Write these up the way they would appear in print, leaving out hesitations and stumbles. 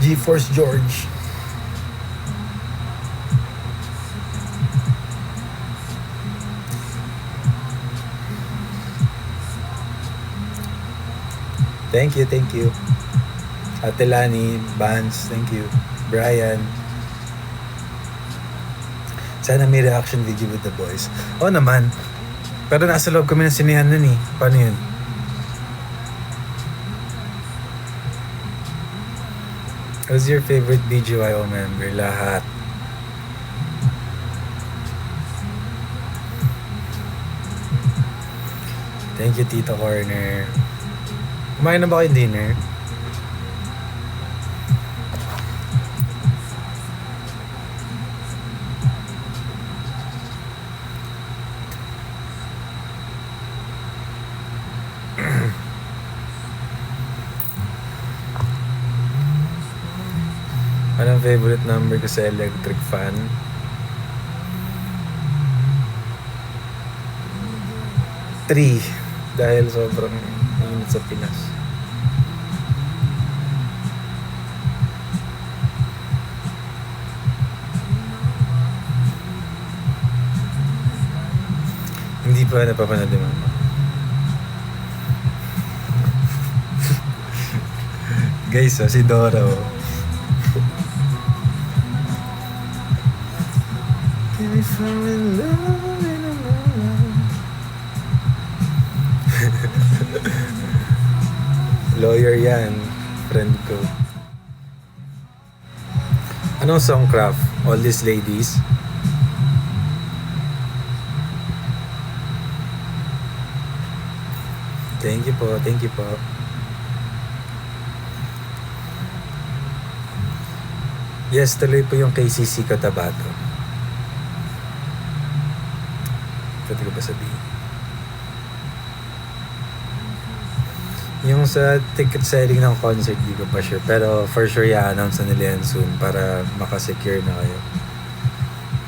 GeForce George. Thank you. Ate Lani, Vance, thank you. Brian. Sana may reaction video with the boys. Oo naman. Pero nasa loob kami ng sinihan nun eh. Paano yun? What's your favorite BGYO member? Lahat. Thank you, Tito Corner. Kumain na ba kayo dinner? Anong favorite number ko sa electric fan? 3. Dahil sobrang init sa Pinas. Hindi pa napapanood ni Mama. Guys, si Dora Can we fall in love in a moment? Lawyer yan, friend ko. Anong songcraft? All These Ladies? Thank you po. Yes, tuloy po yung KCC Cotabato. Pwede ko ba sabihin? Yung sa ticket selling ng concert, di ko pa sure. Pero for sure, i-announce na nila yan soon para makasecure na kayo.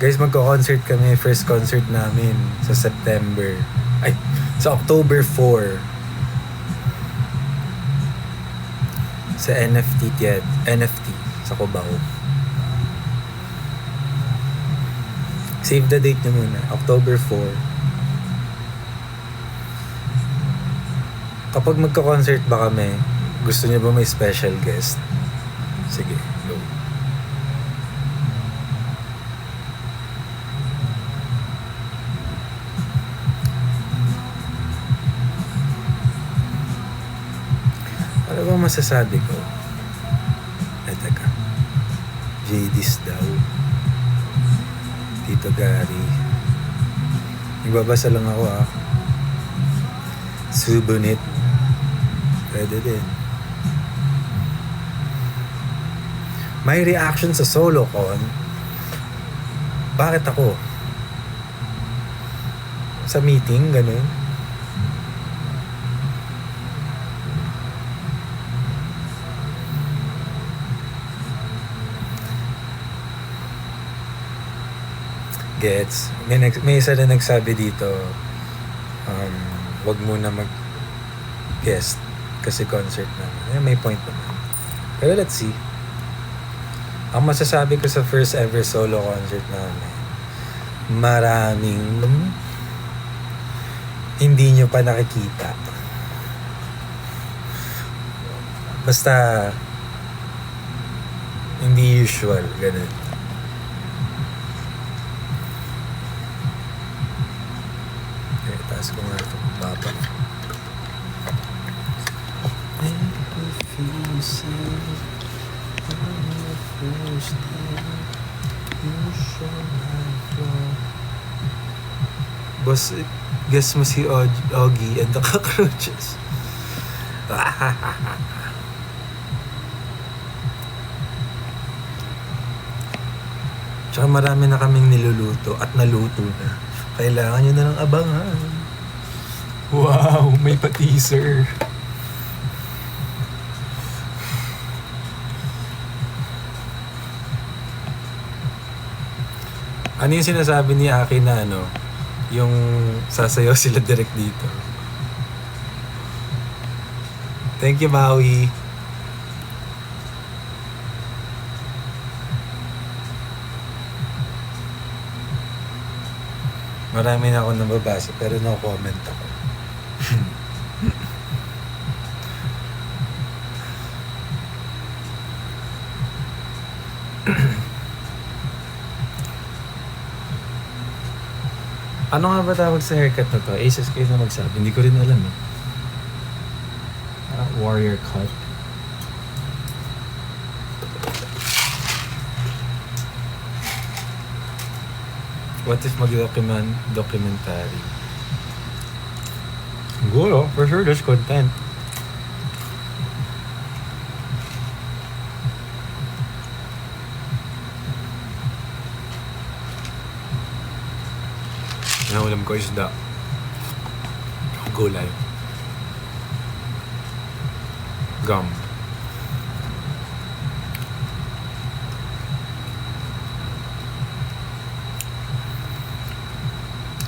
Guys, magko-concert kami. First concert namin sa September. Ay, sa October 4. Sa NFT sa Cubao. Save the date nyo muna. October 4. Kapag magka-concert ba kami, gusto niyo ba may special guest? Sige, go. Ano ba masasabi ko? Teka. JD's daw. Tito Gary. Nagbabasa lang ako Subunit. Pwede din. May reaction sa solo con. Bakit ako? Sa meeting, ganun. Gets. May isa na nagsabi dito, wag muna mag-guest kasi concert naman. May point naman. Pero let's see. Ang masasabi ko sa first ever solo concert namin, maraming hindi nyo pa nakikita. Basta hindi usual, ganun. Okay, taas ko nga ito. Baba. Boss, guess mo si Oggy and the Cockroaches. Tsaka marami na kaming niluluto at naluto na. Kailangan nyo na lang abangan. Wow, may pa-teaser. Ano yung sinasabi ni Aki na yung sasayaw sila direct dito? Thank you, Maui. Marami na ako nababasa pero no comment ako. Ano nga ba tawag sa haircut na to? Aces kayo na magsabi. Hindi ko rin alam eh. Warrior cut. What if documentary? Siguro, for sure there's content. Nahulam ko isda. Gulay. Gum.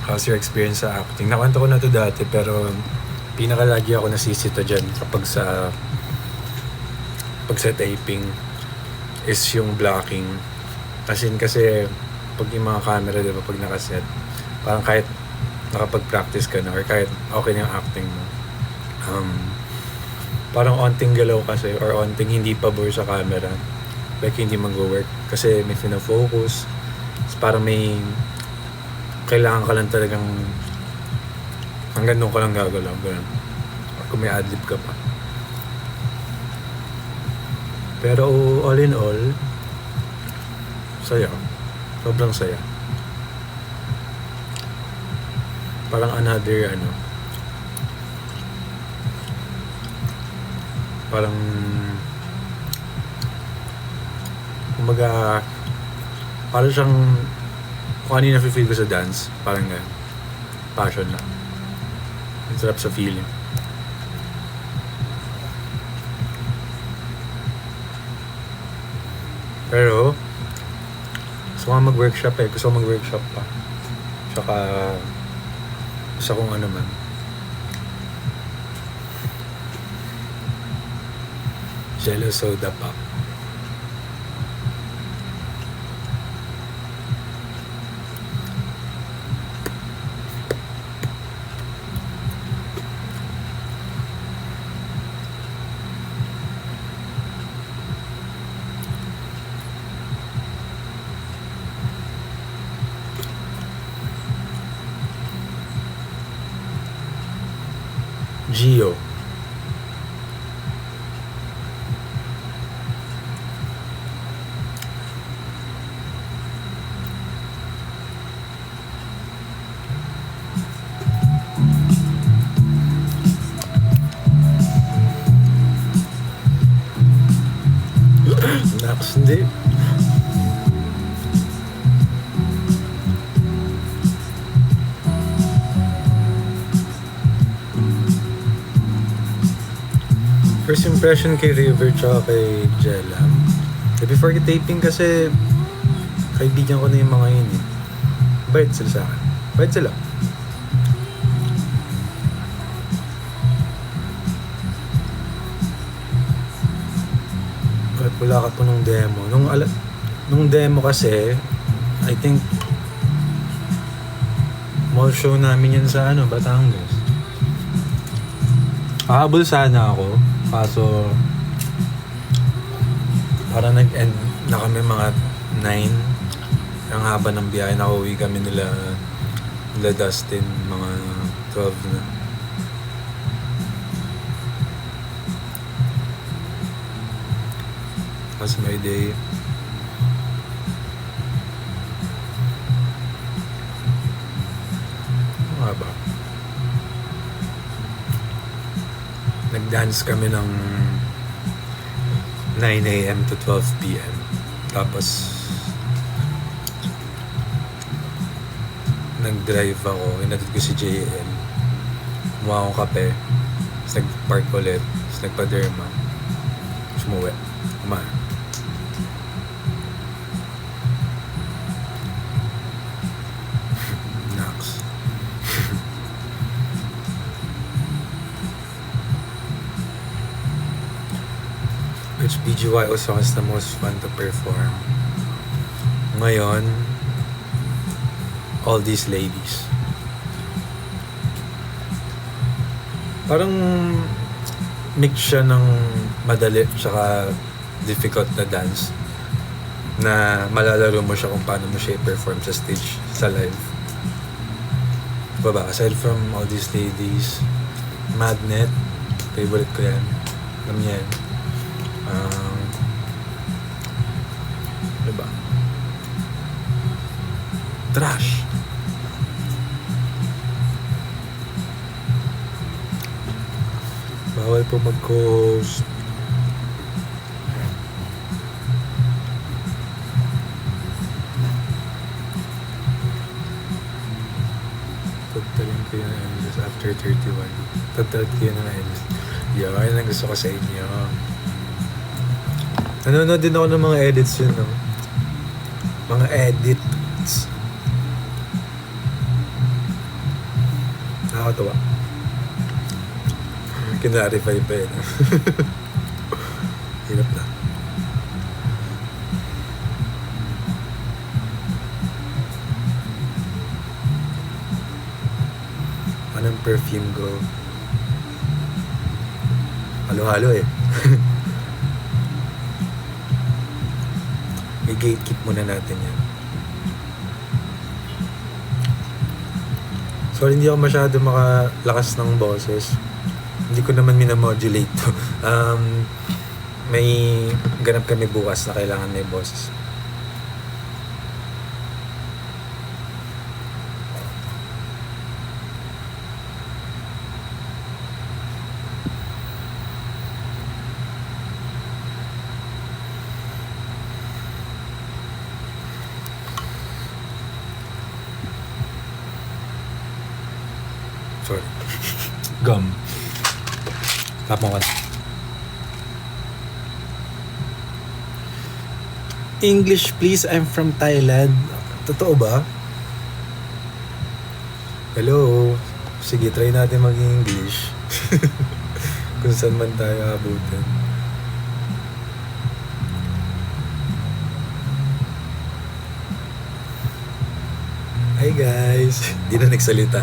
How's your experience sa acting? Nakwento ko na to dati pero pinakalagi ako nasisito dyan kapag sa taping is yung blocking. Kasi pag yung mga camera, diba, pag nakaset, parang kahit nakapag-practice ka na or kahit okay na yung acting mo, parang onting galaw kasi or onting hindi pabor sa camera, like hindi mag-work kasi may fina-focus. Parang may kailangan ka lang talagang hanggang doon ka lang gagalaw, ganun. Or kung may adlib ka pa. Pero all in all, saya. Sobrang saya. Parang another parang kumbaga parang siyang kung ano yung nafe-feel ko sa dance, parang passion lang. Ang sarap sa feeling. Pero gusto ko mag-workshop eh. Gusto ko mag-workshop pa. Tsaka gusto kong ano man. Jello soda pop. Gio. Naks, hindi. First impression kay River tsaka kay Jella. Before taping kasi kaibigan ko na yung mga yun eh. Bait sila sa akin. Bait sila. Kahit wala ka po nung demo. Nung demo kasi, I think mall show namin yan sa Batangas. Hahabol sana ako. Kaso parang nag-end na kami mga 9. Ang haba ng biyahe, nakauwi kami nila Dustin mga 12 na. That's my day. Ano ba? Nag-dance kami ng 9 a.m. to 12 p.m. Tapos nag-drive ako, inatid ko si JL. Kumuha akong kape, tapos nag-park ulit, tapos nagpa-derma, tapos umuwi. Kumain. Naks. Which BGYO song is the most fun to perform? Ngayon, All These Ladies. Parang mix siya ng madali tsaka difficult na dance na malalaro mo siya kung paano mo siya i-perform sa stage, sa live. Diba? Aside from all these ladies, Magnet, favorite ko yan. Alam niya yan. Diba? Trash. Bawal po mag-host. Tagtalin ko yun just after 31. Tagtalin ko yun ng yun ang gusto ko sa inyo. Nanonood din ako ng mga edits yun, no? Mga edits. Nakakatawa. Kinarify pa yun. Hirap na. Anong perfume ko? Halo-halo eh. I-gatekeep muna natin yan. Sorry, hindi ako masyado makalakas ng boses. Hindi ko naman minamodulate to. May ganap kami bukas na kailangan may boses. Sorry. Gum. Tap mo ka. English please, I'm from Thailand. Totoo ba? Hello. Sige, try natin maging English. Kung saan man tayo abutin. Hi guys. Di na nagsalita.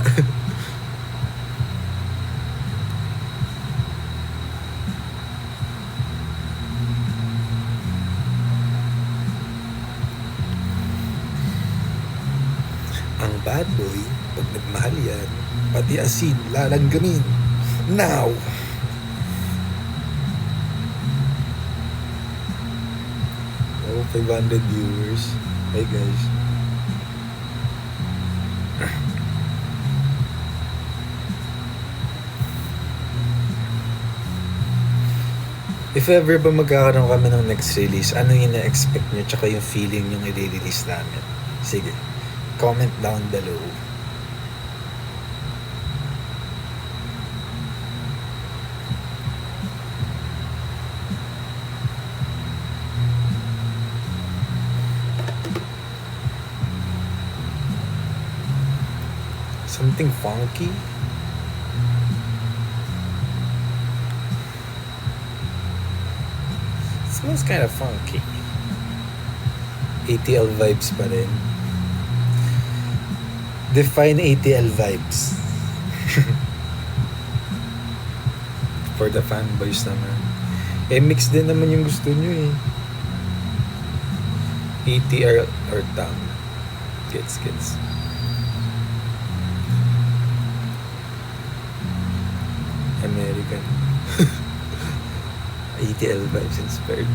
Ang bad boy, pag nagmahal yan, pati asin, lalanggamin. Now! Oh, 500 viewers. Hi guys. If ever ba magkakaroon kami ng next release, ano yung na-expect nyo tsaka yung feeling yung i-release namin? Sige. Comment down below. Something funky? Smells kind of funky. ATL vibes pa rin. Define ATL vibes. For the fanboys naman. Eh, mix din naman yung gusto nyo eh. ATL or TAM. Gets. American. ATL vibes inspired.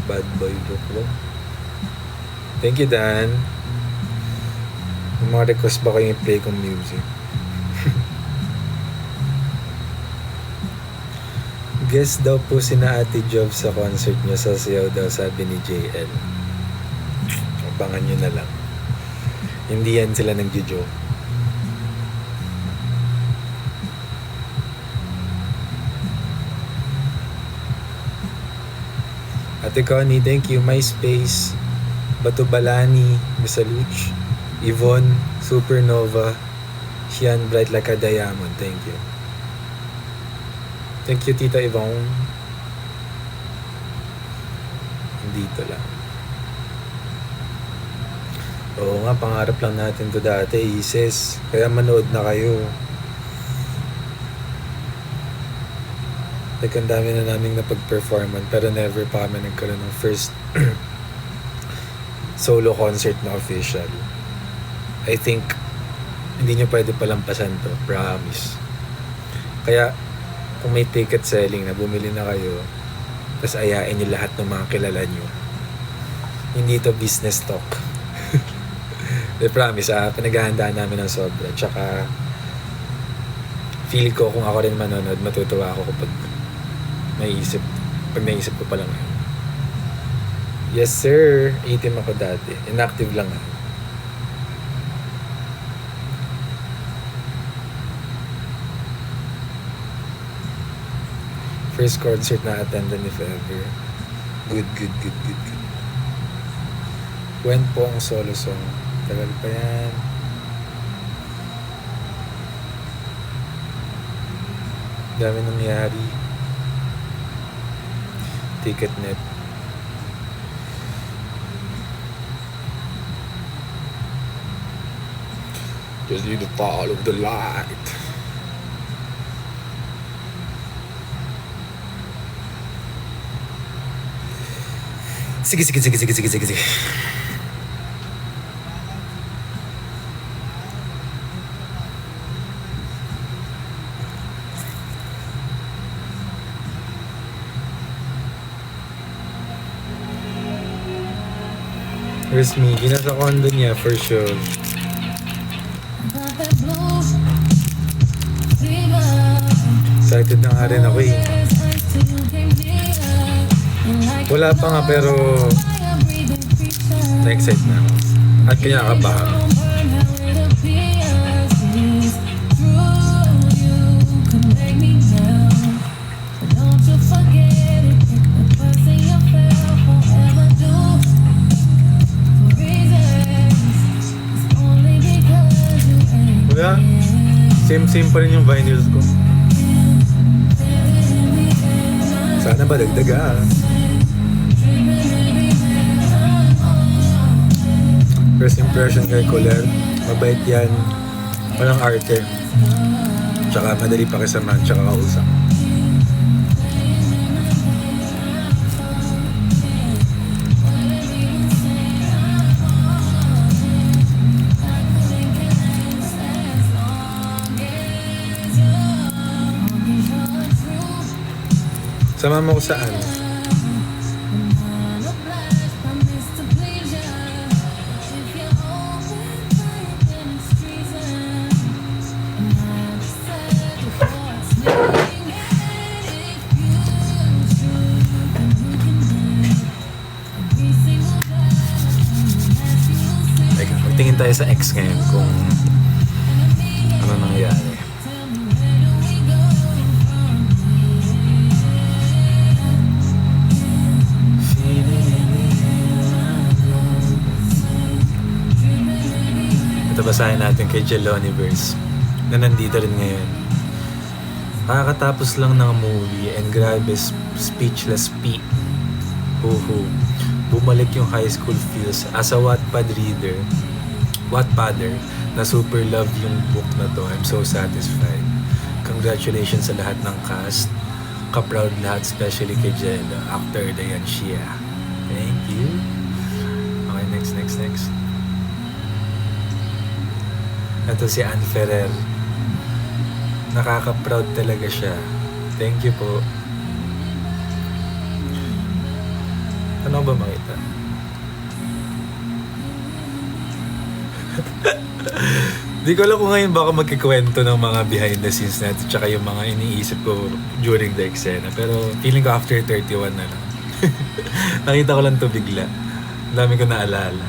Bad boy look mo. Thank you, Dan. May mga request ba kayong i-play kong music? Guest daw po sina Ate Job sa concert niya, sasayaw daw, sabi ni JL. Abangan nyo na lang. Hindi yan sila nagjo-joke. Ate Connie, thank you. MySpace, Batubalani, Misaluch, Yvonne, Supernova, Shian, Bright Like a Diamond. Thank you. Thank you, Tita Yvonne. Dito lang. Oo nga, pangarap lang natin to dati, Isis. Kaya manood na kayo. Like, ang dami na naming napag-performan pero never pa kami nagkaroon ng first solo concert na official. I think hindi nyo pwede palampasan to, promise. Kaya kung may ticket selling na bumili na kayo, tapos ayain nyo lahat ng mga kilala nyo. Hindi to business talk. I promise, pinaghahandaan namin ng sobra. Tsaka feel ko kung ako rin manonood, matutuwa ako kapag naisip ko pa lang yun. Yes sir, itim ako dati. Inactive lang ako. First concert na attendan if ever. Good. When po ang solo song? Tagal pa yan. Dami nangyari. Ticketnet. Just need to follow the light. Sige. Where's Miggy? Nasa condo niya for sure. Excited na nga rin ako eh. Wala pa nga pero na-excite na ako. At kinakabahan. Wala. Same pa rin yung vinyls ko. Sana ba dagdaga? First impression kay Coler, mabait yan, walang arte, tsaka madali pakisamahan, tsaka kausap. Sama mo ko saan? Tingin tayo sa X ngayon kung ano nangyayari. Ito basahin natin kay Jeloniverse na nandito rin ngayon. Kakatapos lang ng movie and grabe speechless P. Huhu. Bumalik yung high school feels as a Wattpadder na super love yung book na to. I'm so satisfied. Congratulations sa lahat ng cast. Ka-proud lahat, especially kay Jello, actor Dayan Shia. Thank you. Okay, next. Ito si Ann Ferrer. Nakaka-proud talaga siya. Thank you po. Ano ba makita? Di ko alam kung ngayon baka magkikwento ng mga behind the scenes natin tsaka yung mga iniisip ko during the eksena. Pero feeling ko after 31 na lang. Nakita ko lang to bigla. Ang dami ko naalala.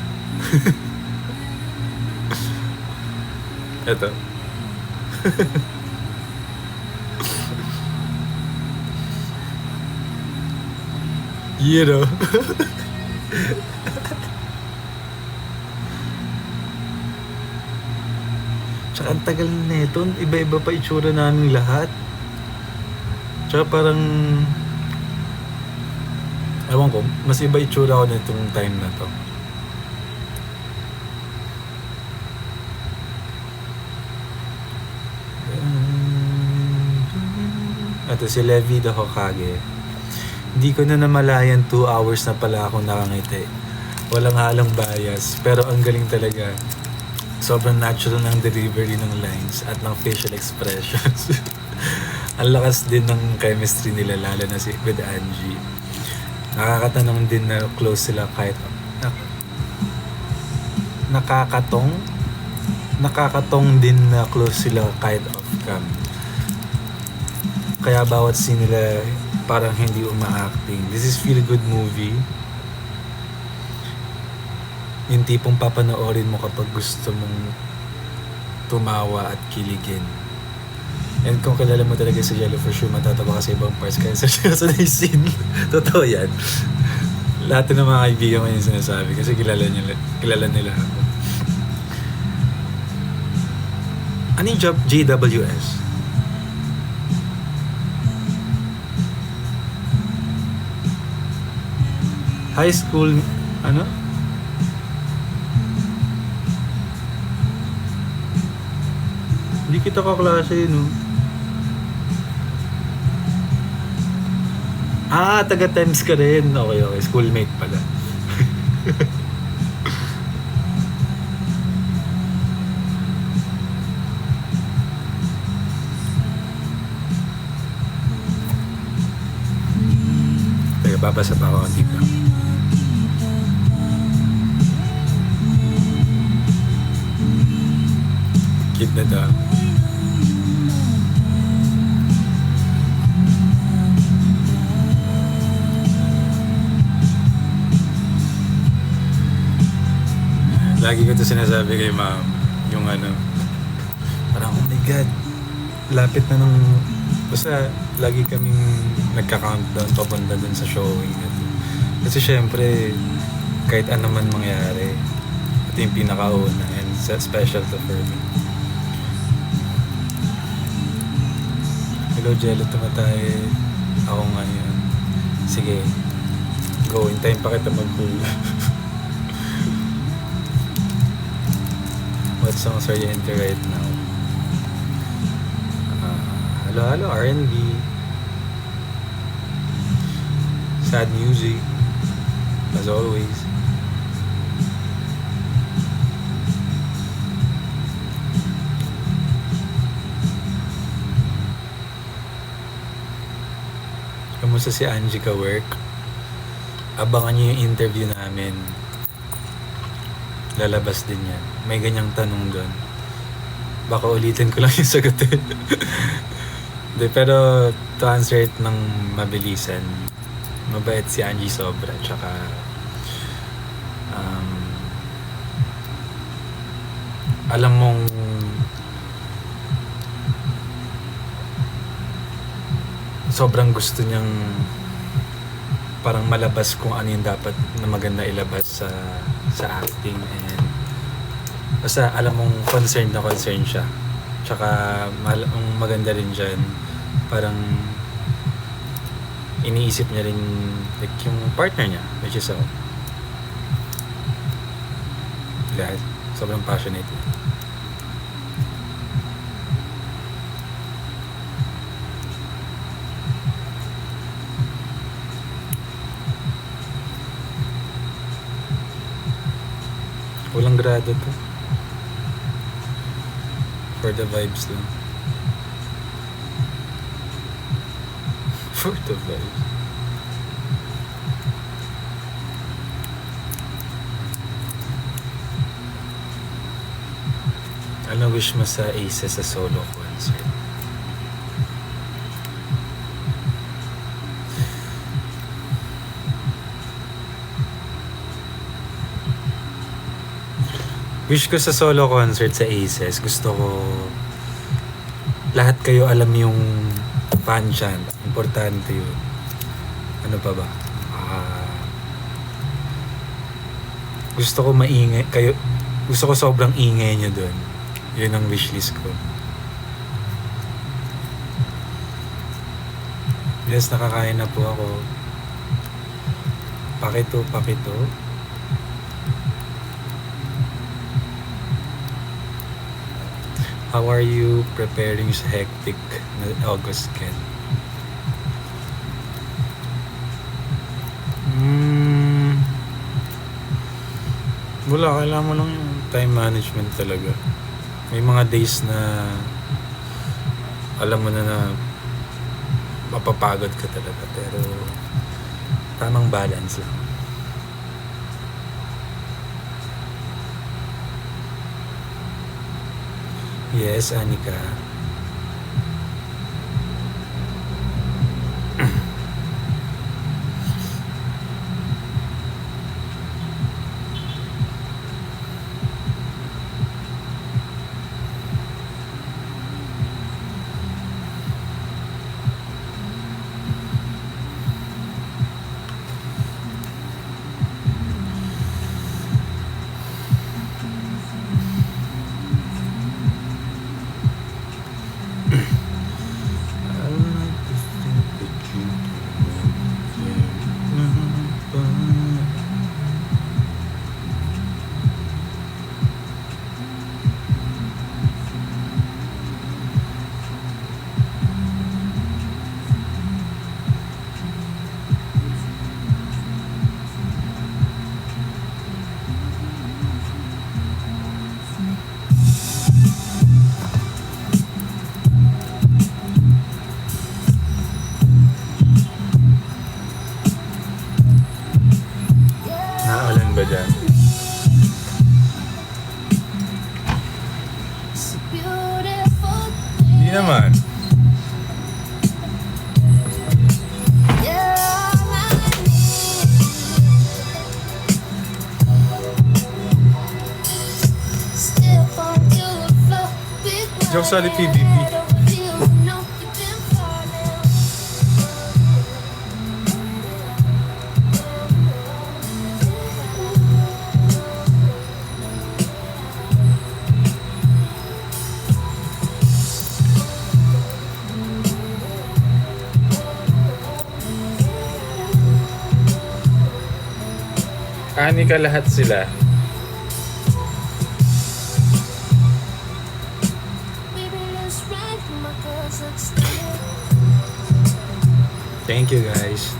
Ito. You know. Tsaka ang tagal na ito. Iba-iba pa itsura namin lahat. Tsaka parang ewan ko, mas iba itsura ko na itong time na to. Ito si Levi the Hokage. Hindi ko na namalayan 2 hours na pala akong nakangiti. Walang halang bias, pero ang galing talaga. Sobrang natural ng delivery ng lines at ng facial expressions. Ang lakas din ng chemistry nila, lalo na with Angie. Nakakatanong din na close sila kahit nakakatong din na close sila kahit off cam. Kaya bawat scene nila parang hindi uma-acting. This is feel good movie. Yung tipong papanoorin mo kapag gusto mong tumawa at kiligin. And kung kilala mo talaga si Jello, for sure matatawa ka sa ibang parts kaya sa scene. Totoo yan. Lahat ng mga kaibigan ko yung sinasabi kasi kilala nila ako. Ano yung job? JWS? High school, ano? Hindi kita kaklase, no? Taga-Thames ka rin. Okay. Schoolmate pala. Teka, babasa pa ako ang tip lang. Cute na daw. Lagi ko ito sinasabi kay ma'am, yung parang oh my God, lapit na ng, basta lagi kaming nagka-countdown papunta dun sa showing. Kasi syempre, kahit ano man mangyari, ito yung pinakauna and special to for me. Hello Jello, tumatay ako ngayon. Sige, go, hintayin pa kita mag-hula. What songs are you into right now? Hello, R&B. Sad music, as always. Kamusta si Angie ka work? Abangan niyo yung interview namin. Lalabas din yan. May ganyang tanong doon. Baka ulitin ko lang yung sagutin. De, pero to answer it ng mabilisan, mabait si Angie sobra. Tsaka alam mong sobrang gusto niyang parang malabas kung ano yung dapat na maganda ilabas sa acting, and basta alam mong concerned siya. Tsaka ang maganda rin dyan, parang iniisip niya rin like yung partner niya, which is lahat. Sobrang passionate. Walang grado to. For the vibes lang. For the vibes. Ano wish mo sa Aces sa solo concert? Wish ko sa solo concert sa Aces, gusto ko lahat kayo alam yung fan chant. Importante yun. Ano pa ba? Gusto ko maingay kayo. Gusto ko sobrang ingay nyo dun. Yun ang wishlist ko. Yes, nakakain na po ako. Pakito. How are you preparing sa hectic na August, Ken? Hmm, wala, kailangan mo lang yung time management talaga. May mga days na alam mo na mapapagod ka talaga, pero tamang balance lang. Yes, Anika. Naulan ba dyan? Hindi naman. Joke sa PBB. Ani ka lahat sila. Thank you guys.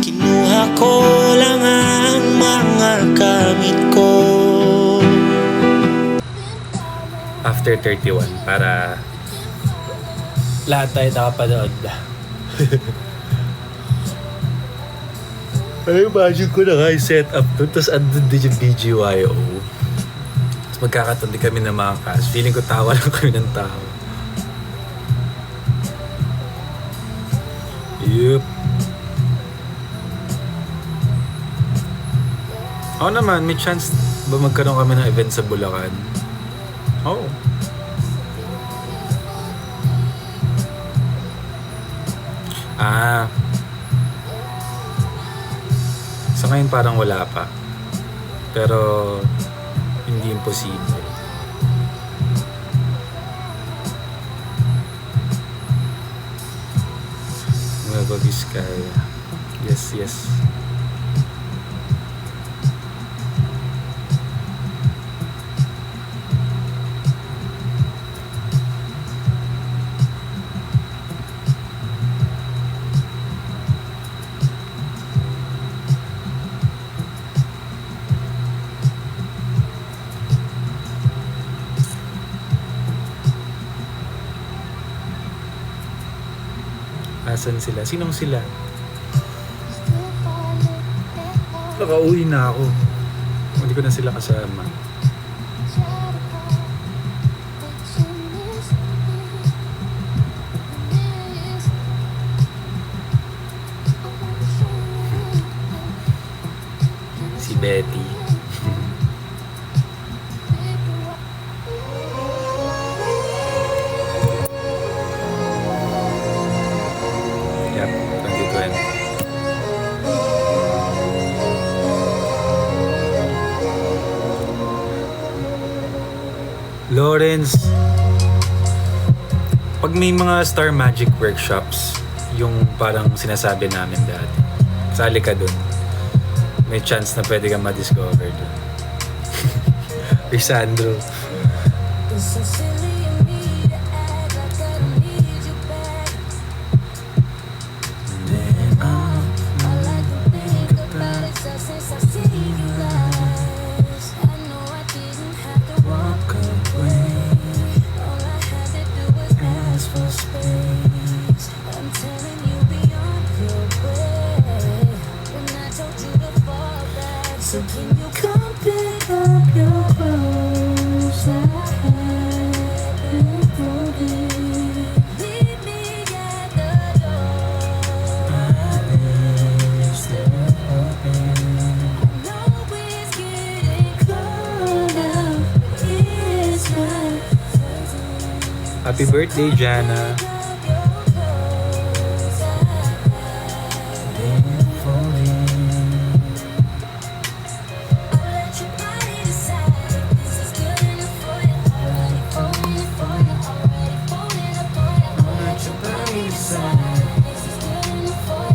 Kinuha ko lang ang mga gamit ko. After 31 para lahat tayo nakapanood. Ay, imagine ko na nga yung setup doon. Tapos andun din yung BGYO. Tapos magkakatundi kami ng mga cast. Feeling ko tawa lang kami ng tawa. Yup. Ako naman, may chance ba magkaroon kami ng event sa Bulacan? Oo. Sa ngayon parang wala pa. Pero hindi imposible. Nueva Vizcaya. Yes, yes. Asan sila? Sinong sila? Nakauwi na ako. Hindi ko na sila kasama. Si Betty. Yep, 2020. Lawrence, pag may mga Star Magic workshops, yung parang sinasabi namin dati, sali ka dun. May chance na pwede kang ma-discover dun. Sandro. Happy birthday, Jana.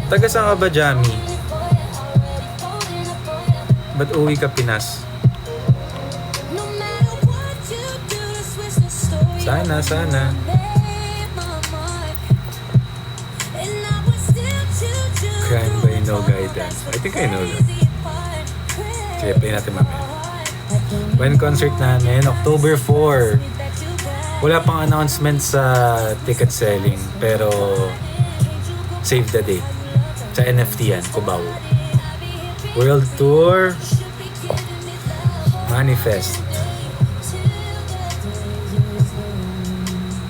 Taga saan ka ba, Jami? Ba't uwi ka Pinas? Sana. Crime by no guidance. I think I know that. Sige, play natin mamaya. When concert namin, October 4. Wala pang announcement sa ticket selling, pero save the date. Sa NFT yan, Cubao. World Tour. Manifest.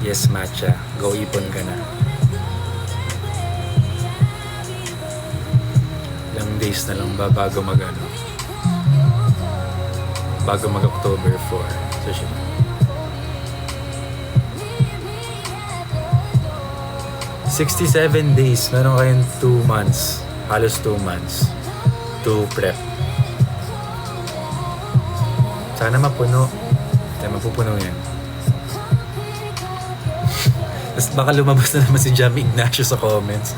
Yes, Matcha. Go ipon ka na. Ilang days na lang ba bago bago mag October 4. So, siya. $67 days. Meron kayong 2 months. Halos 2 months to prep. Sana mapuno. Kaya mapupuno yan. Tapos baka lumabas na naman si Jamie Ignacio sa comments.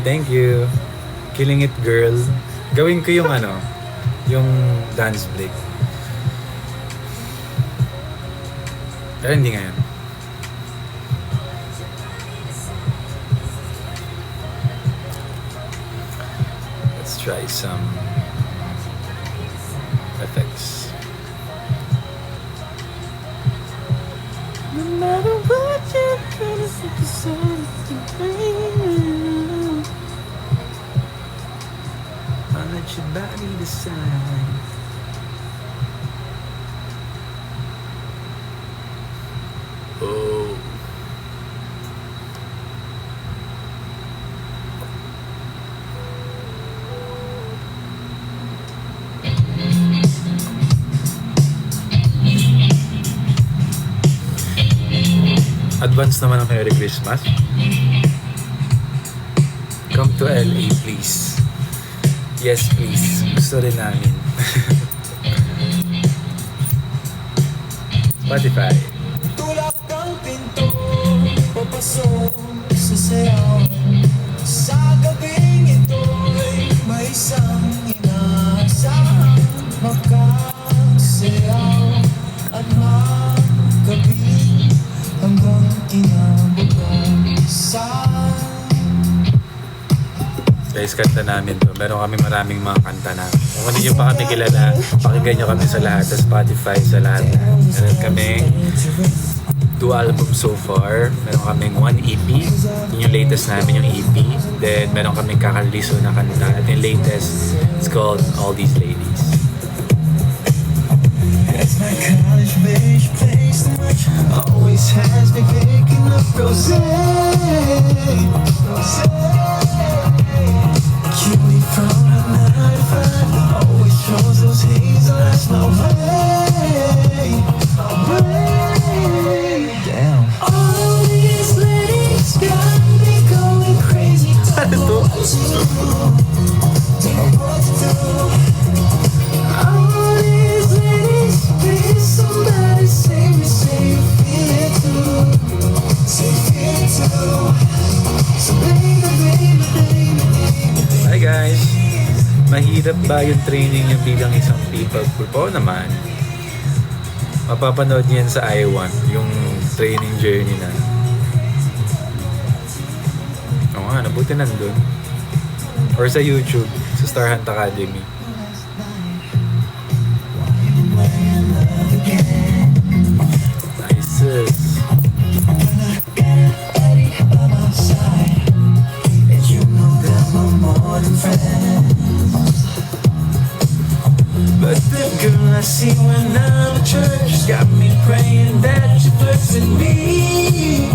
Thank you. Killing it, girl. Gawin ko yung yung dance break. Pero hindi ngayon. Let's try some effects. No matter what you're gonna I'll let your body decide. Oh. Advance naman ang Merry Christmas. Come to LA, please. Yes, please. Gusto rin namin. Spotify. Tulak ng pinto, papasok sa sayaw. Sa gabing ito'y may isang inaasahang makasayaw at magabi hanggang kinabukasan. Guys, kanta namin to. Meron kami maraming mga kanta na. Kung hindi nyo pa kami kilala, pakinggan nyo kami sa lahat. Sa Spotify, sa lahat. Meron kami 2 albums so far. Meron kaming 1 EP. Yun yung latest namin, yung EP. Then, meron kaming kakareliso na kanta. At yung latest, it's called All These Ladies. That's my college beige place much always has me picking up rosé. Cutie from the 9-5 always shows those hazel eyes. No way, no way. Damn. All these ladies got me going crazy. Don't know what to do. Don't know what to do. All these ladies, please somebody save me, say you feel it too. Say you feel it too. So baby. Hi guys! Mahirap ba yung training nyo bilang isang people group? Oo naman. Mapapanood niyan sa I1, yung training journey na. Oo nga, nabuti nandun. Or sa YouTube, sa Star Hunt Academy. Nice. But the girl I see when I'm at church got me praying that you flirt with me,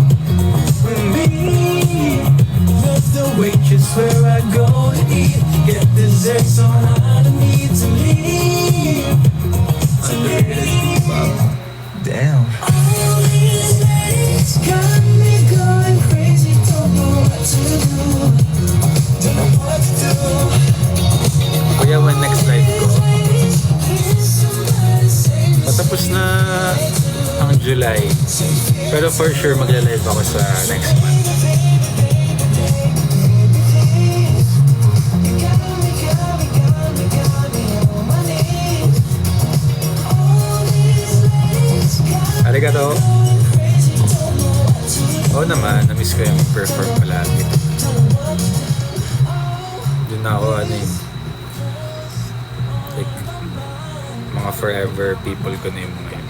with me. Love the waitress where I go to eat, get dessert so hard I need to leave. Damn. All these ladies got me going crazy, don't know what to do, don't know what to do. Kuya, when next live ko? Patapos na ang July. Pero for sure magla-live ako sa next month. Arigato. Oo naman, na-miss ko yung perform palagi. Doon na ako like, mga forever people ko na yung mga yun.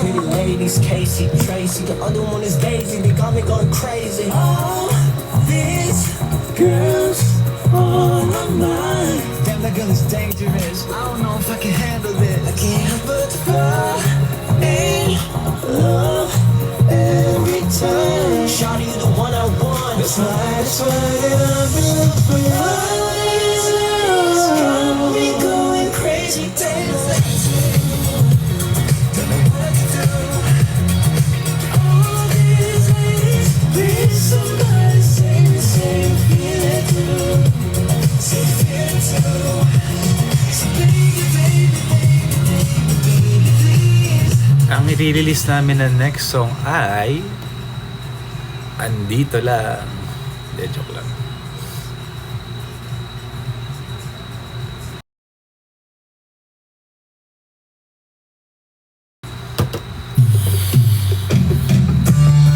Pretty ladies, Casey, Tracy, the other one is Daisy, they got me going crazy. All these girls on my mind. Damn, that girl is dangerous. I don't know if I can handle it. I can't help but fall in love every time. Shawty, you the one I want. That's why that I've been looking for you. All these girls got me going crazy, damn. Ang i-release namin na next song ay Andito Lang. Hindi, joke lang.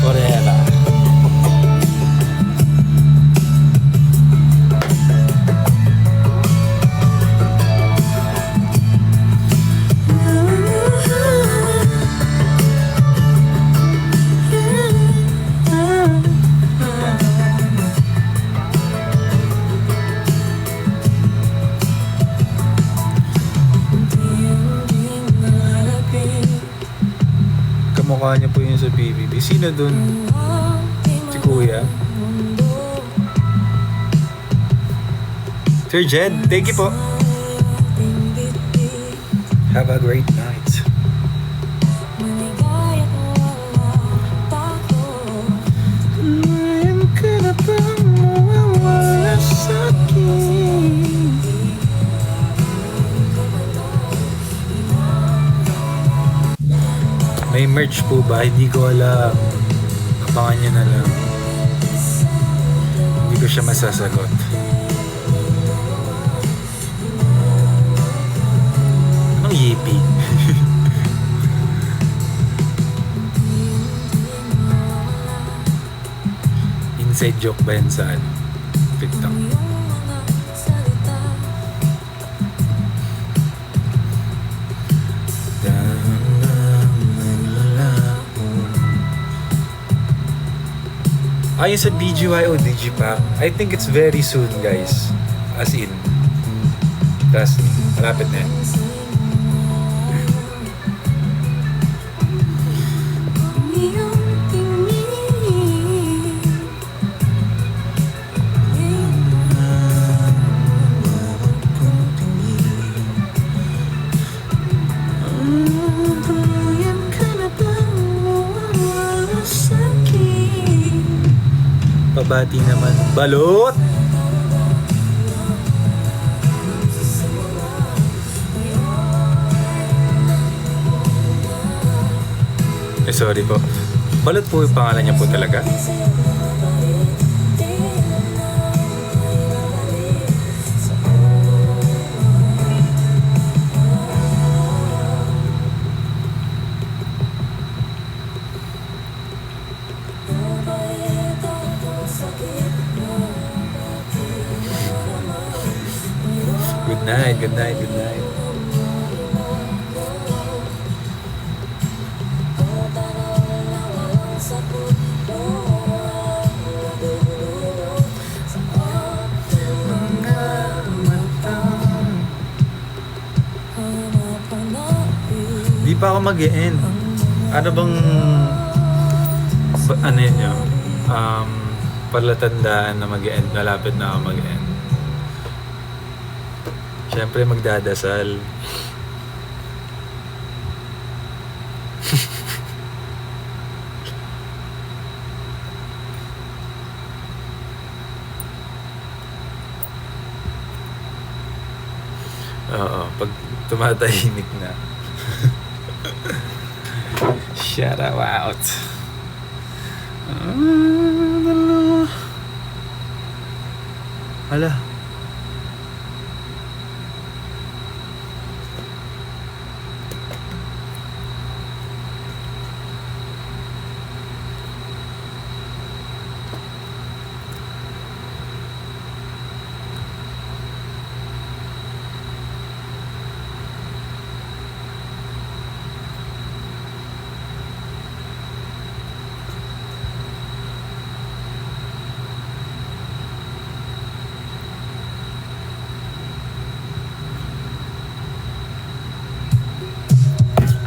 Forever. Kamukha niya po yun sa BBB. Sino dun? Si Kuya? Sir Jed, thank you po. Have a great night. May merch po ba? Hindi ko alam. Abangan nyo na lang. Hindi ko siya masasagot. Anong yippee? Inside joke ba yan sa TikTok? Ayun sa BGY o Digipack, I think it's very soon, guys. As in, trust me, malapit na yan. Pabati naman. Balot! Sorry po. Balot po yung pangalan niya po talaga. Good night, good night, good night. pa ako mag-e-end. Ano bang ano yun yun? Palatandaan na mag-e-end, malapit na ako mag-e-end. Siyempre magdadasal. Oo, pag tumatahimik na. Shout out. Hala.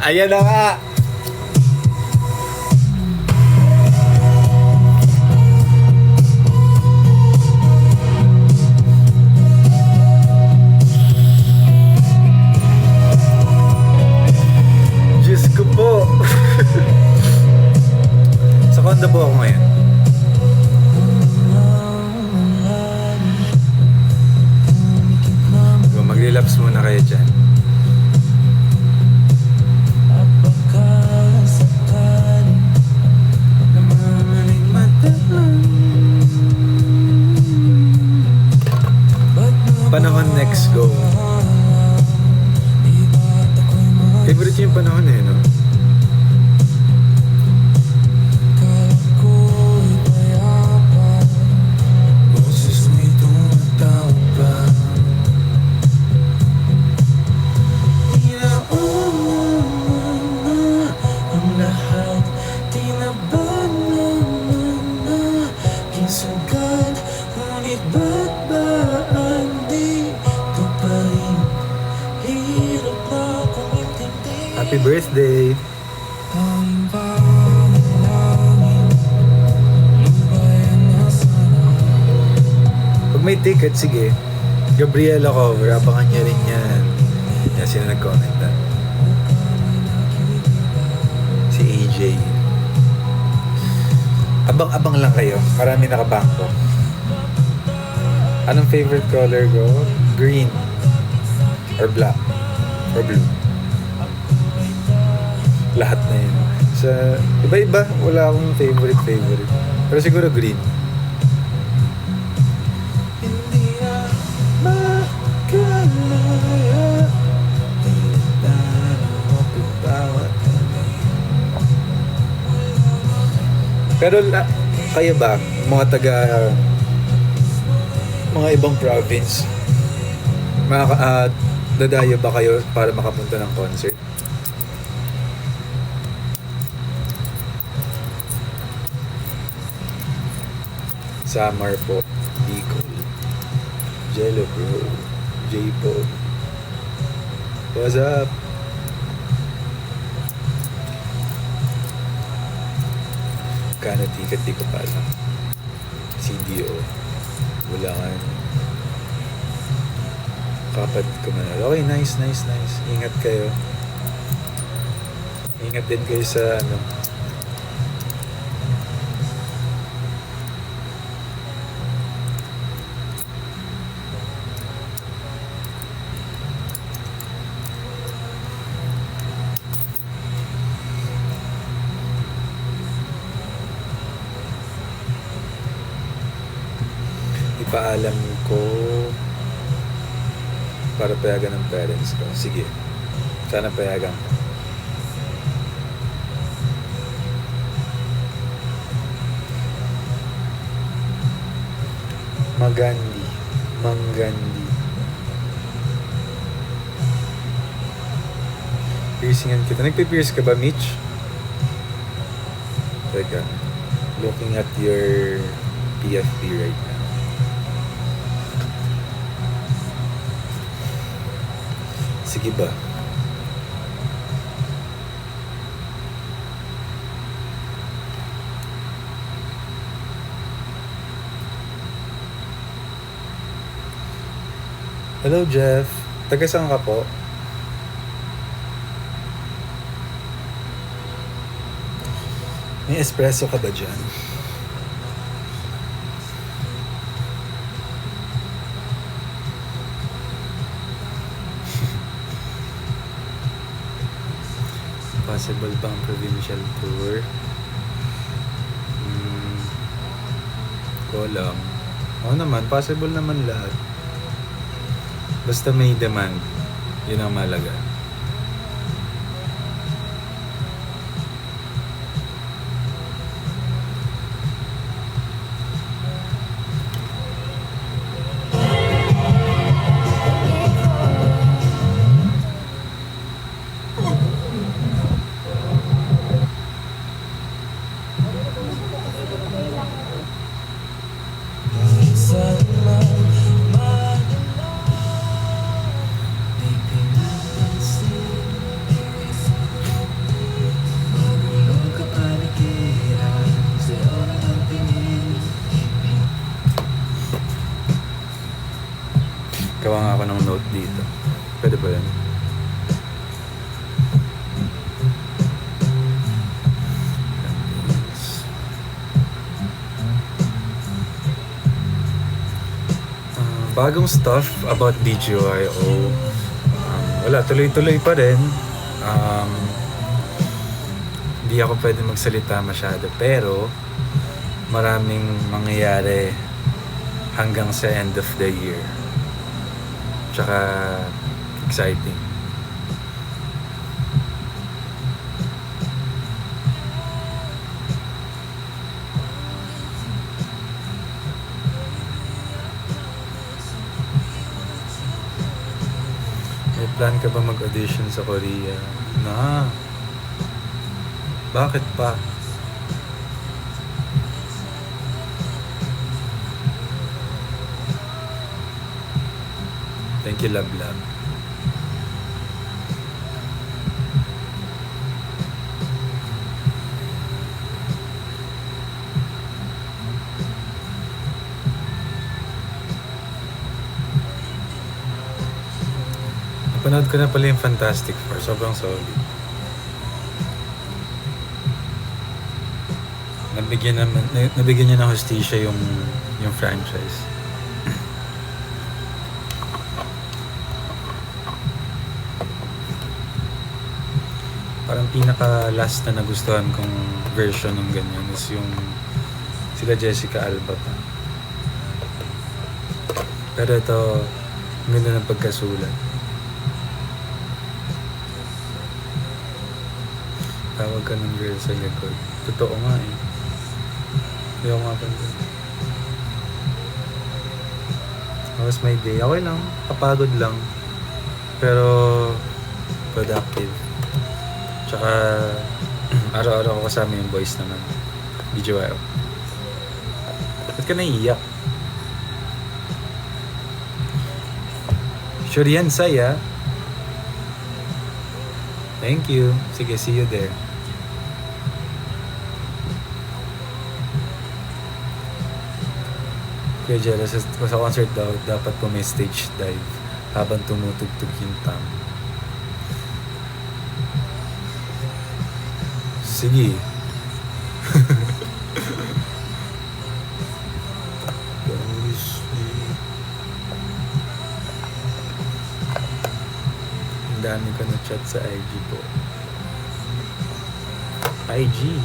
Ayan na nga! Diyos ko po! Sa condo po ako ngayon. Mag-relapse muna kayo dyan. Panahon next go. Favorite yung panahon eh, no? Boses mo'y tumatawag pa. Tinauna na ang lahat. Tinabad na aking sagad. Ngunit ba't ba andito pa rin? Hirap na akong intindihin. Happy birthday! Tanging panalangin, lubayan na sana. Pag may ticket, sige. Gabriela cover, abangan niya rin yan. Yan, sino nag-comment na? Si AJ. Abang-abang lang kayo. Marami nakabangko. Anong favorite color ko? Green. Or black. Or blue. Lahat na yun. Sa iba-iba, wala akong favorite. Pero siguro green. Hindi na makalaya. Tinatanaw ako bawat Pero kayo ba, mga ibang province, dadayo ba kayo para makapunta ng concert? Samar po, Bicol, Jello bro, J-Pop. What's up? Kana ticket di ko pa alam. CDO. Bulangan. Kapad ko man. Okay, nice. Ingat kayo. Ingat din kayo sa ano. Ipaalam ko para payagan ng parents ko. Sige. Sana payagan ko. Manggandi. Piercingan kita. Nagpe-pierce ka ba, Mitch? Teka. Looking at your PFP right now. Sige ba? Hello, Jeff. Taga saan ka po? May espresso ka ba dyan? Possible bang provincial tour? Ko alam. Oo naman, possible naman lahat. Basta may demand. Yun ang malaga. Gawa nga ako ng note dito. Pwede ba yun? Bagong stuff about DGYO. Wala, tuloy-tuloy pa rin. Hindi ako pwede magsalita masyado. Pero, maraming mangyayari hanggang sa end of the year. Tsaka exciting. May plan ka ba mag-audition sa Korea? Na. Bakit pa? Thank you, Love Love. Napanood ko na pala yung Fantastic Four. Sobrang solid. Nabigyan niya ng hustisya yung franchise. Parang pinaka-last na nagustuhan kong version ng ganyan is yung sila Jessica Alba pa. Pero ito, ang ganda ng pagkasulat. Tawag ka ng girl sa likod. Totoo nga eh. Hindi ako mapansin. How was my day? Okay lang. Kapagod lang. Pero productive. Tsaka araw-araw ko kasama yung boys naman. DJYO. Ba't ka naiiyak? Sure yan, saya. Thank you. Sige, see you there. Kaya jealous sa concert daw, dapat po may stage dive habang tumutugtog yung tam. Sige. Ang dami ko na chat sa IG po. IG?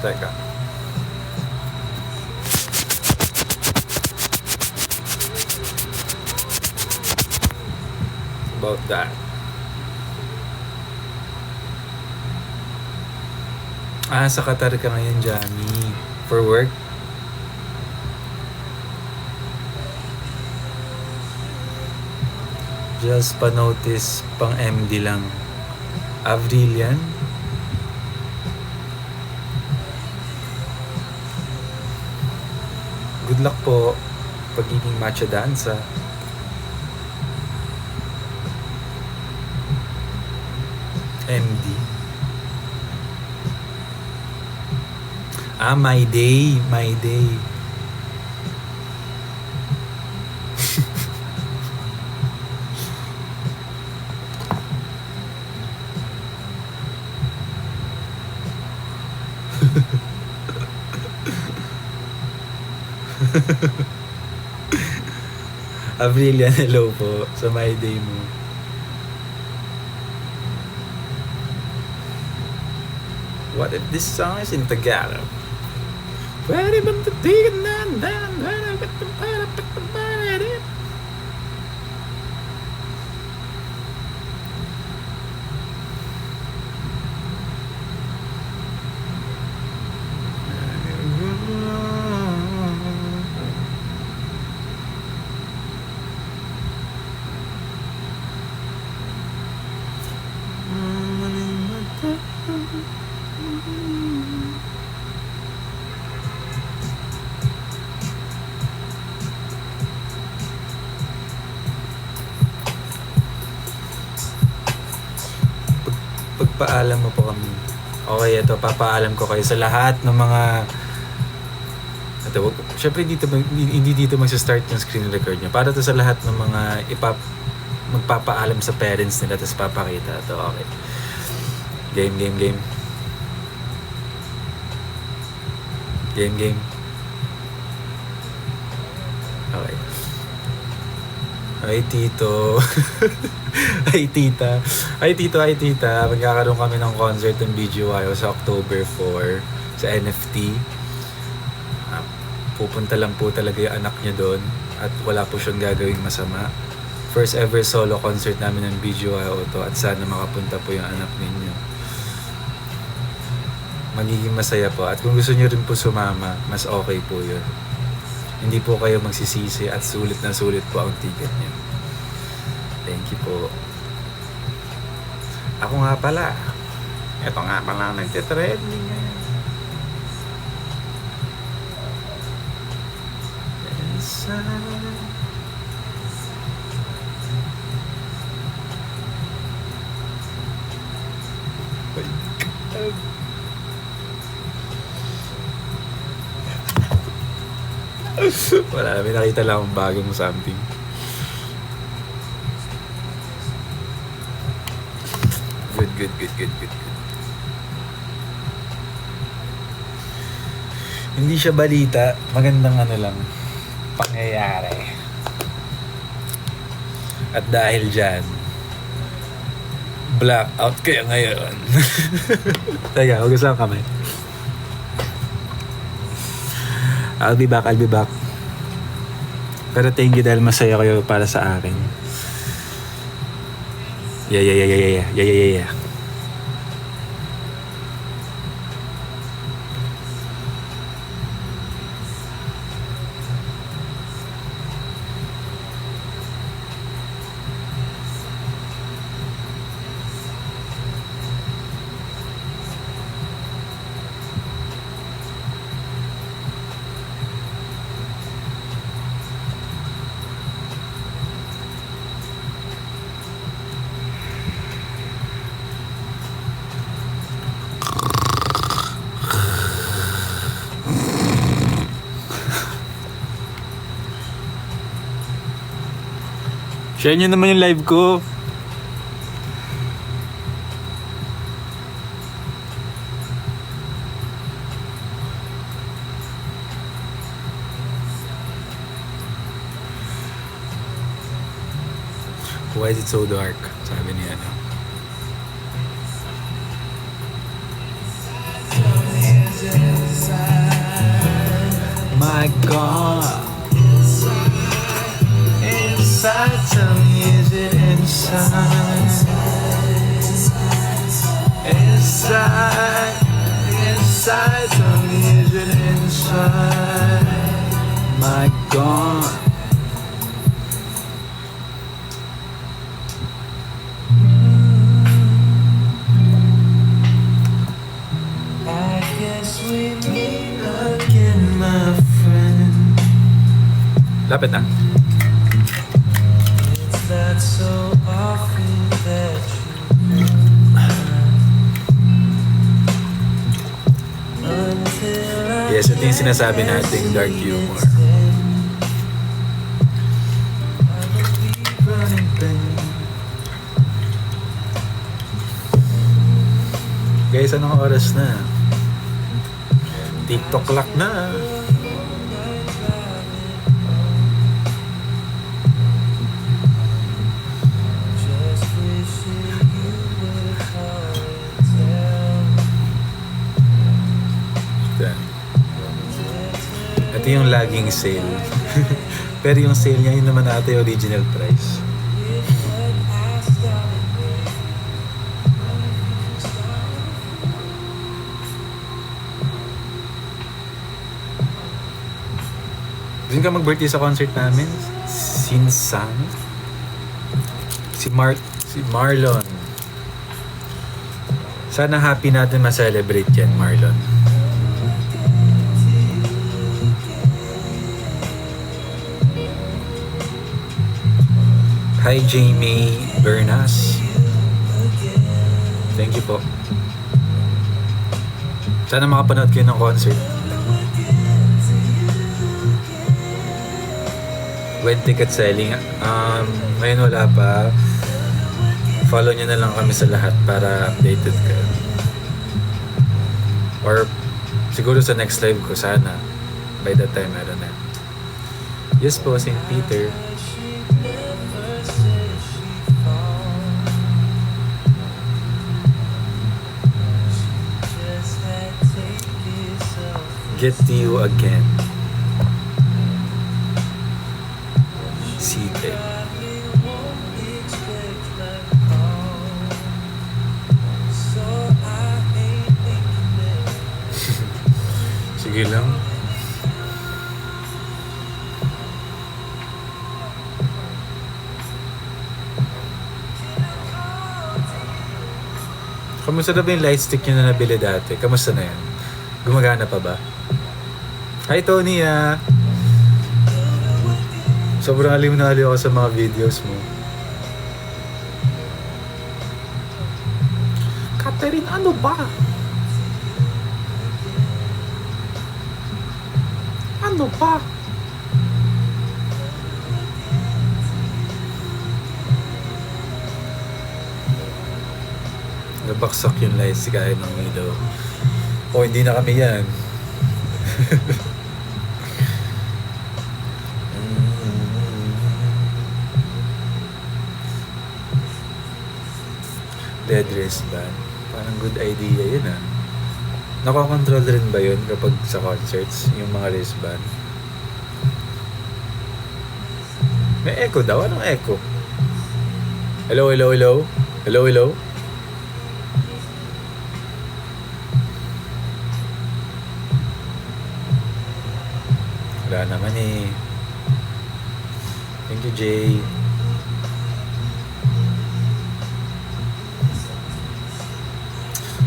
Teka. About that. Sa Qatar ka ngayon, Johnny. For work? Just pa-notice, pang MD lang. Avril yan? Good luck po pagiging matcha dansa. MD. My day. Abrilian, hello po sa my day mo. What if this song is in Tagalog? Pwede ba tatigan na? Pagpaalam mo po kami. Okay, ito, papaalam ko kayo sa lahat ng mga... Ito, syempre hindi dito magsa-start yung screen record niya. Para to sa lahat ng mga magpapaalam sa parents nila tapos papakita. Ito, okay. Game. Game. Okay. Ay, tito. Ay, tita. Ay, tito, ay, tita. Magkakaroon kami ng concert ng BGYO sa October 4 sa NFT. Pupunta lang po talaga yung anak niya doon at wala po siyang gagawing masama. First ever solo concert namin ng BGYO to at sana makapunta po yung anak ninyo. Magiging masaya po. At kung gusto niyo rin po sumama, mas okay po yun. Hindi po kayo magsisisi at sulit na sulit po ang ticket niyo. Thank you po. Ako nga pala. Ito nga pala ang nagtitrending ngayon. Wala, may nakita lang akong bagong something. Good. Hindi siya balita, magandang ano lang, pangyayari. At dahil dyan, blackout kaya ngayon. Teka, huwag lang kamay. I'll be back. Pero thank you dahil masaya kayo para sa akin. Yeah. Share nyo naman yung live ko. Why is it so dark? Sabi niya ano. My God. Inside, tell me, is it inside? Inside, tell me, is it inside? My God. I guess we meet again, my friend. Lapit na. Not so often that you yes, ito yung sinasabi nating dark humor. Guys, anong oras na? TikTok clock na. Ito yung laging sale. Pero yung sale niya, yun naman ata yung original price. Doon ka mag-birthday sa concert namin? Sinsan? Si Marlon. Sana happy natin ma-celebrate yan, Marlon. Hi, Jamie Bernas. Thank you po. Sana makapanood kayo ng concert. When ticket selling, ngayon wala pa. Follow nyo na lang kami sa lahat para updated ka. Or siguro sa next live ko, sana. By that time, meron na. Yes po, St. Peter. Get to you again. Seated. Sige lang. Kamusta na ba yung light stick nyo na nabili dati? Kamusta na yan? Gumagana pa ba? Hi Tony ah! Sobrang aliw na aliw ako sa mga videos mo. Catherine, ano ba? Ano ba? Nabaksak yung lights kaya ng ilaw. O hindi na kami yan. Dead wristband. Parang good idea yun ah. Nakakontrol rin ba yun kapag sa concerts, yung mga wristband? May echo daw? Anong echo? Hello, hello, hello? Hello, hello? Wala naman eh. Thank you, Jay.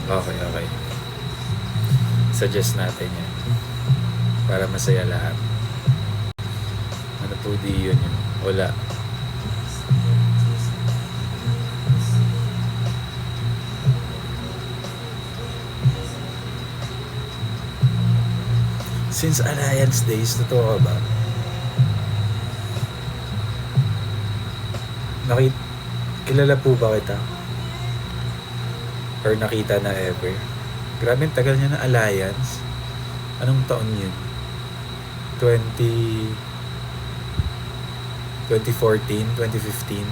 Okay, okay. Suggest natin yan. Para masaya lahat. Ano po di yun yun? Wala. Since Alliance Days, totoo ka ba? Kilala po ba kita? Or nakita na ever? Grabe, tagal niya na Alliance. Anong taon yun? 2014, 2015?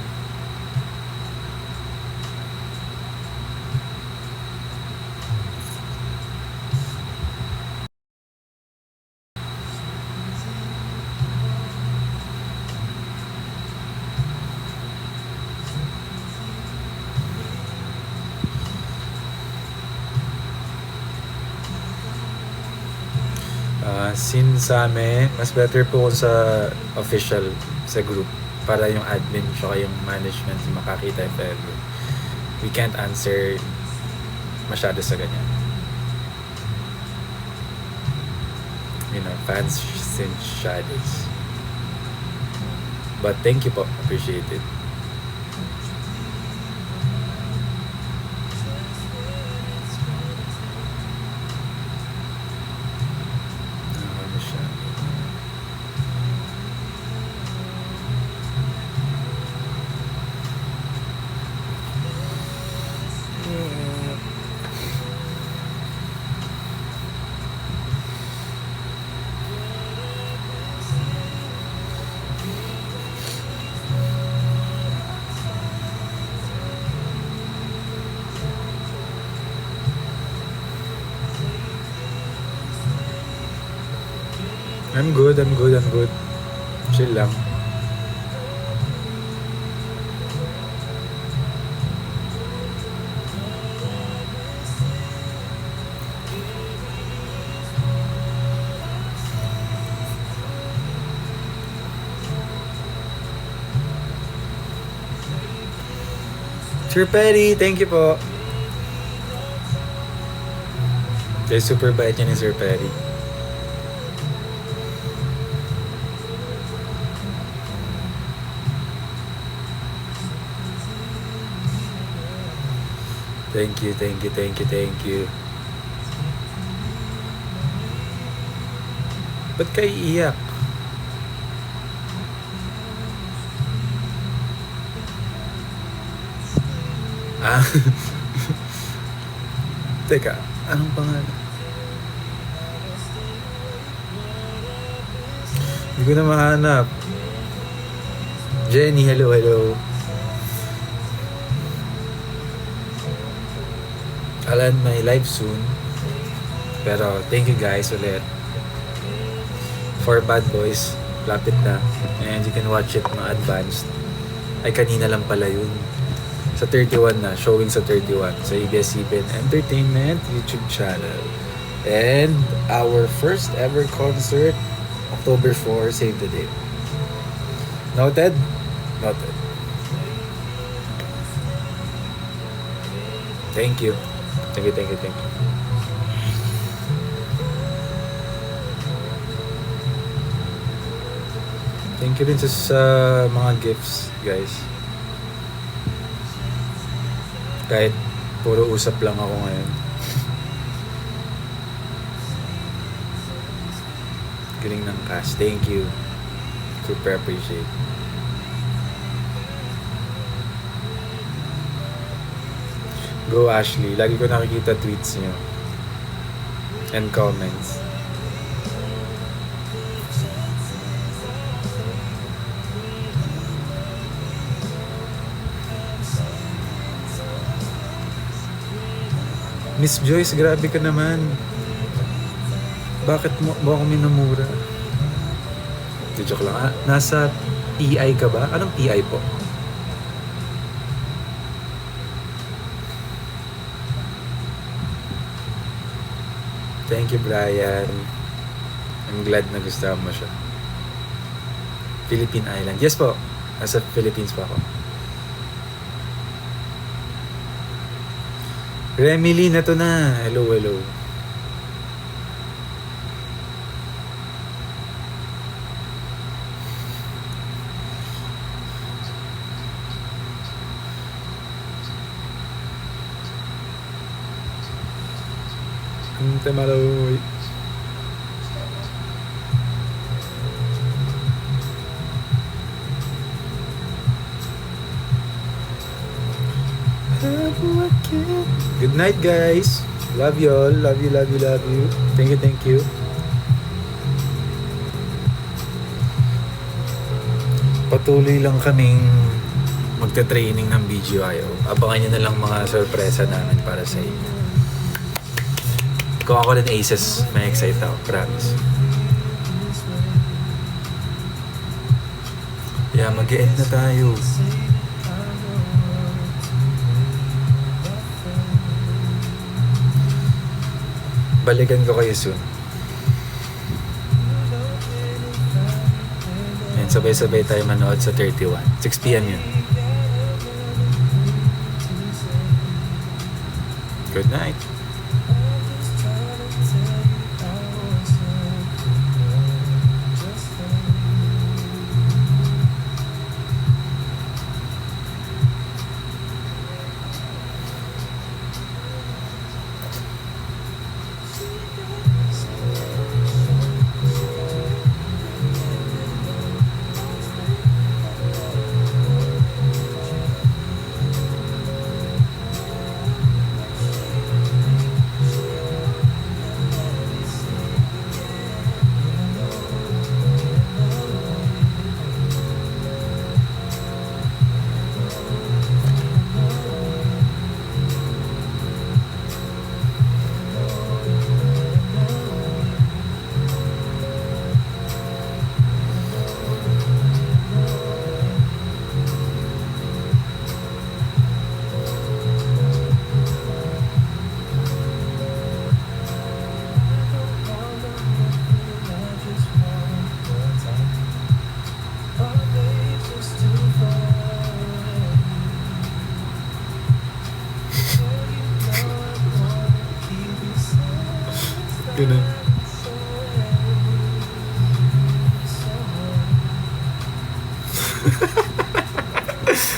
Sinsame, mas better po kung sa official, sa group, para yung admin tsaka yung management makakita if ever. We can't answer masyado sa ganyan. You know, fans since shadows. But thank you po, appreciate it. I'm good. Chill lang. Sir Perry, thank you po. Kaya super bait niya ni Sir Perry. Thank you. Ba't kayo iiyak? Ah. Teka, anong pangalan? Hindi ko na mahanap. Jenny, hello. I'll end my live soon. Pero thank you guys ulit. For Bad Boys, lapit na. And you can watch it mga advanced. Ay, kanina lang pala yun. Sa 31 na, showing sa 31 sa ABS-CBN Entertainment YouTube channel. And our first ever concert, October 4, save the date. Noted? Noted. Thank you. Thank you. Thank you rin sa mga gifts, guys. Kahit puro usap lang ako ngayon. Galing ng cast. Thank you. Super appreciate. Go Ashley. Lagi ko nakikita tweets niyo. And comments. Miss Joyce, grabe ka naman. Bakit mo ako minumura? Joke lang ha. Nasa PI ka ba? Anong PI po? Thank you, Brian. I'm glad na gusto mo siya. Philippine Island. Yes po. Nasa Philippines pa ako. Remily na to na. Hello. Tamaloy. Good night, guys. Love you all. Love you. Thank you. Patuloy lang kaming magta-training ng BGYO. Abangan nyo na lang mga sorpresa namin para sa inyo. Kung ako rin aces, may excite ako. Promise. Yeah, mag-e-end na tayo. Balikan ko kayo soon. And sabay-sabay tayo manood sa 31. 6 PM yun. Good night.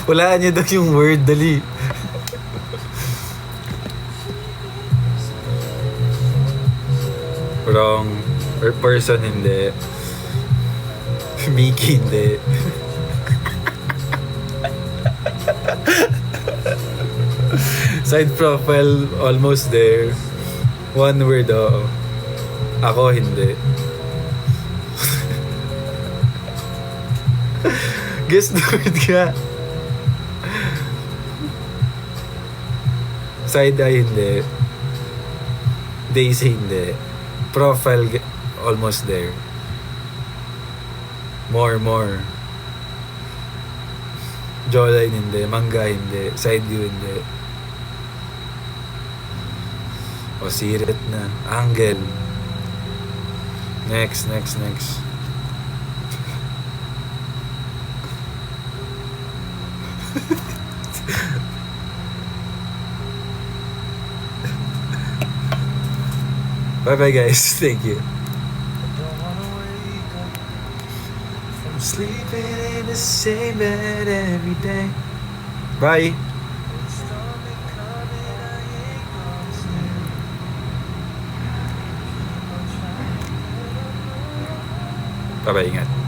Walaan niyo daw yung word, dali. Wrong. Or person, hindi. Mickey, hindi. Side profile, almost there. One word, oo. Ako, hindi. Guess the word ka. Side eye, hindi. Daisy, hindi. Profile, almost there. More. Jawline, hindi. Mangga, hindi. Side view, hindi. O, sirit na. Angle. Next. Bye-bye, guys. Thank you. Don't wanna wake up from sleeping in the same bed every day. Bye. Stomach coming, I ain't gonna stay. Keep on trying. Bye-bye, ingat.